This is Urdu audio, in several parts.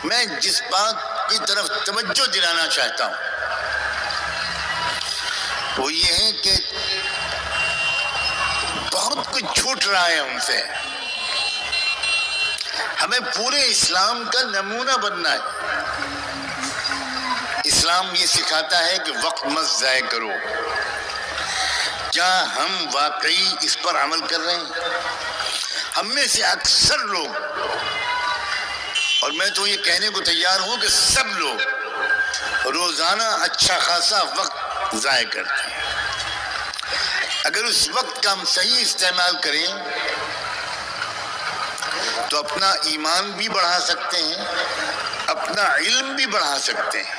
میں جس بات کی طرف توجہ دلانا چاہتا ہوں وہ یہ ہے کہ بہت کچھ چھوٹ رہا ہے ہم سے. ہمیں پورے اسلام کا نمونہ بننا ہے. اسلام یہ سکھاتا ہے کہ وقت مت ضائع کرو. کیا ہم واقعی اس پر عمل کر رہے ہیں؟ ہم میں سے اکثر لوگ، اور میں تو یہ کہنے کو تیار ہوں کہ سب لوگ روزانہ اچھا خاصا وقت ضائع کرتے ہیں. اگر اس وقت کا ہم صحیح استعمال کریں تو اپنا ایمان بھی بڑھا سکتے ہیں، اپنا علم بھی بڑھا سکتے ہیں،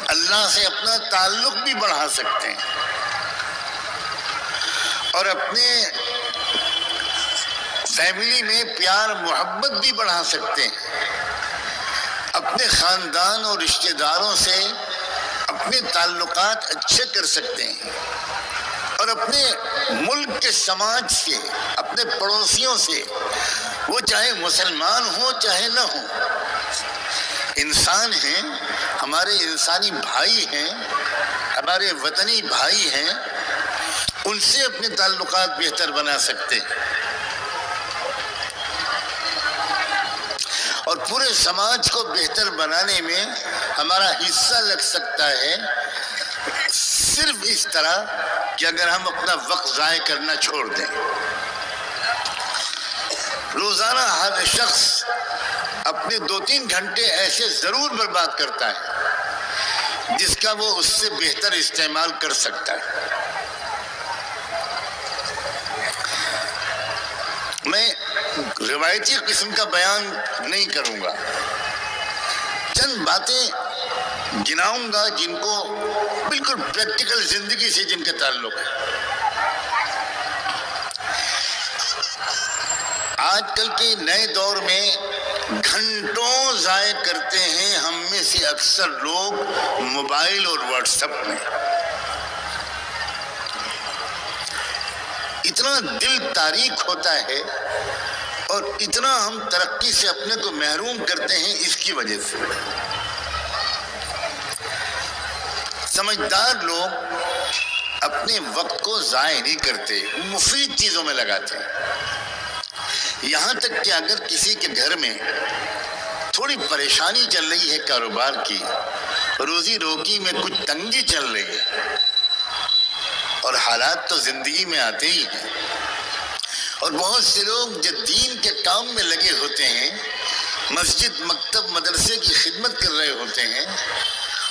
اللہ سے اپنا تعلق بھی بڑھا سکتے ہیں، اور اپنے فیملی میں پیار محبت بھی بڑھا سکتے ہیں، اپنے خاندان اور رشتہ داروں سے اپنے تعلقات اچھے کر سکتے ہیں، اور اپنے ملک کے سماج سے، اپنے پڑوسیوں سے، وہ چاہے مسلمان ہوں چاہے نہ ہوں، انسان ہیں، ہمارے انسانی بھائی ہیں، ہمارے وطنی بھائی ہیں، ان سے اپنے تعلقات بہتر بنا سکتے ہیں، اور پورے سماج کو بہتر بنانے میں ہمارا حصہ لگ سکتا ہے صرف اس طرح کہ اگر ہم اپنا وقت ضائع کرنا چھوڑ دیں. روزانہ ہر شخص اپنے 2-3 گھنٹے ایسے ضرور برباد کرتا ہے جس کا وہ اس سے بہتر استعمال کر سکتا ہے. میں روایتی قسم کا بیان نہیں کروں گا، چند باتیں گناؤں گا جن کو بالکل پریکٹیکل زندگی سے جن کا تعلق ہے. آج کل کے نئے دور میں گھنٹوں ضائع کرتے ہیں ہم میں سے اکثر لوگ موبائل اور واٹس ایپ میں. اتنا دل تاریک ہوتا ہے اور اتنا ہم ترقی سے اپنے کو محروم کرتے ہیں اس کی وجہ سے. سمجھدار لوگ اپنے وقت کو ضائع نہیں کرتے، مفید چیزوں میں لگاتے ہیں. یہاں تک کہ اگر کسی کے گھر میں تھوڑی پریشانی چل رہی ہے کاروبار کی، روزی روٹی میں کچھ تنگی چل رہی ہے، اور حالات تو زندگی میں آتے ہی ہیں، اور بہت سے لوگ جو دین کے کام میں لگے ہوتے ہیں، مسجد مکتب مدرسے کی خدمت کر رہے ہوتے ہیں،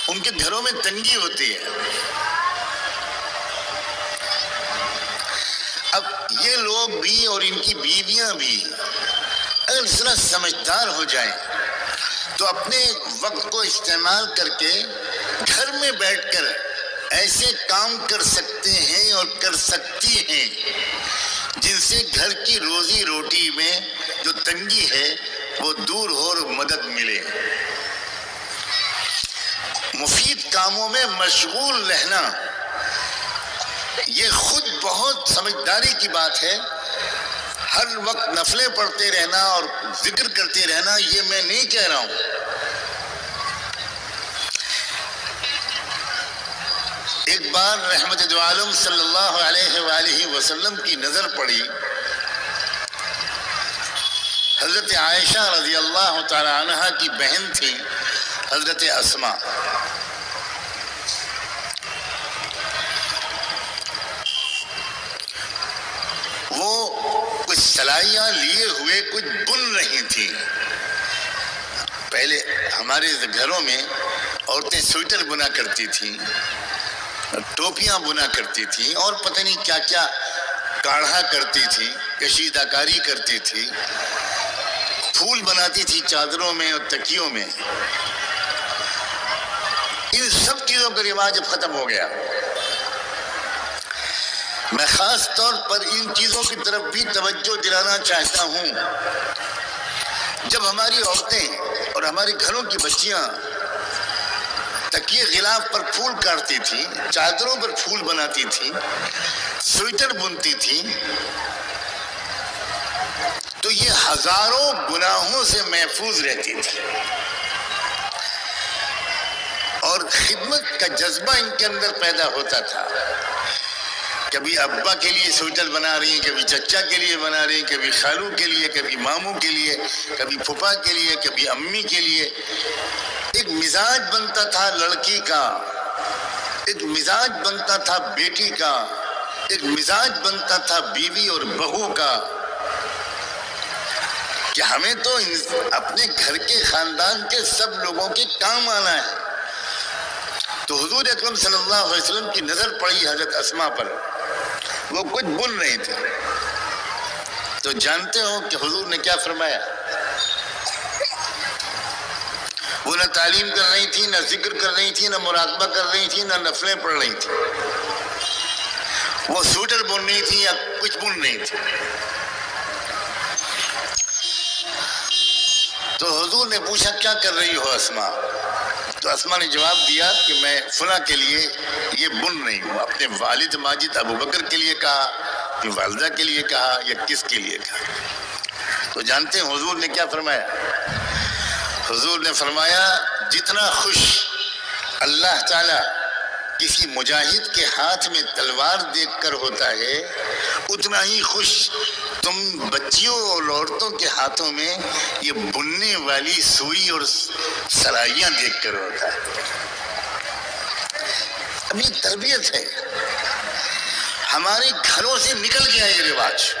ان کے گھروں میں تنگی ہوتی ہے. اب یہ لوگ بھی اور ان کی بیویاں بھی اگر ذرا سمجھدار ہو جائیں تو اپنے وقت کو استعمال کر کے گھر میں بیٹھ کر ایسے کام کر سکتے ہیں اور کر سکتی ہیں جن سے گھر کی روزی روٹی میں جو تنگی ہے وہ دور ہو اور مدد ملے. مفید کاموں میں مشغول رہنا یہ خود بہت سمجھداری کی بات ہے. ہر وقت نفلیں پڑھتے رہنا اور ذکر کرتے رہنا یہ میں نہیں کہہ رہا ہوں. ایک بار رحمت دو عالم صلی اللہ علیہ وآلہ وسلم کی نظر پڑی. حضرت عائشہ رضی اللہ تعالی عنہا کی بہن تھی حضرت اسماء. وہ کچھ سلائیاں لیے ہوئے کچھ بن رہی تھیں. پہلے ہمارے گھروں میں عورتیں سویٹر بنا کرتی تھیں، ٹوپیاں بنا کرتی تھیں، اور پتہ نہیں کیا کیا کاڑھا کرتی تھی، کشیدہ کاری کرتی تھی، پھول بناتی تھی چادروں میں اور تکیوں میں. ان سب چیزوں کا رواج اب ختم ہو گیا. میں خاص طور پر ان چیزوں کی طرف بھی توجہ دلانا چاہتا ہوں. جب ہماری عورتیں اور ہمارے گھروں کی بچیاں تکیے غلاف پر پھول کاٹتی تھیں، چادروں پر پھول بناتی تھیں، سویٹر بنتی تھیں، تو یہ ہزاروں گناہوں سے محفوظ رہتی تھی، اور خدمت کا جذبہ ان کے اندر پیدا ہوتا تھا۔ کبھی ابا کے لیے سویٹر بنا رہی ہیں، کبھی چچا کے لیے بنا رہی ہیں، کبھی خالو کے لیے، کبھی ماموں کے لیے، کبھی پھپھا کے لیے، کبھی امی کے لیے۔ ایک مزاج بنتا تھا لڑکی کا، ایک مزاج بنتا تھا بیٹی کا، ایک مزاج بنتا تھا بیوی اور بہو کا، کہ ہمیں تو اپنے گھر کے خاندان کے سب لوگوں کے کام آنا ہے۔ تو حضور اکرم صلی اللہ علیہ وسلم کی نظر پڑی حضرت اسماء پر، وہ کچھ بول رہے تھے، تو جانتے ہو کہ حضور نے کیا فرمایا؟ وہ نہ تعلیم کر رہی تھی، نہ ذکر کر رہی تھی، نہ مراقبہ کر رہی تھی، نہ نفلیں پڑھ رہی تھی، وہ سوٹر بن رہی تھی یا کچھ بن رہی تھی۔ تو حضور نے پوچھا کیا کر رہی ہو اسماء؟ تو اسماء نے جواب دیا کہ میں فلاں کے لیے یہ بن رہی ہوں۔ اپنے والد ماجد ابو بکر کے لیے کہا، اپنی والدہ کے لیے کہا، یا کس کے لیے کہا؟ تو جانتے ہیں حضور نے کیا فرمایا؟ حضور نے فرمایا جتنا خوش اللہ تعالی کسی مجاہد کے ہاتھ میں تلوار دیکھ کر ہوتا ہے، اتنا ہی خوش تم بچیوں اور عورتوں کے ہاتھوں میں یہ بننے والی سوئی اور سرائیاں دیکھ کر ہوتا ہے۔ اب یہ تربیت ہے، ہمارے گھروں سے نکل گیا یہ رواج۔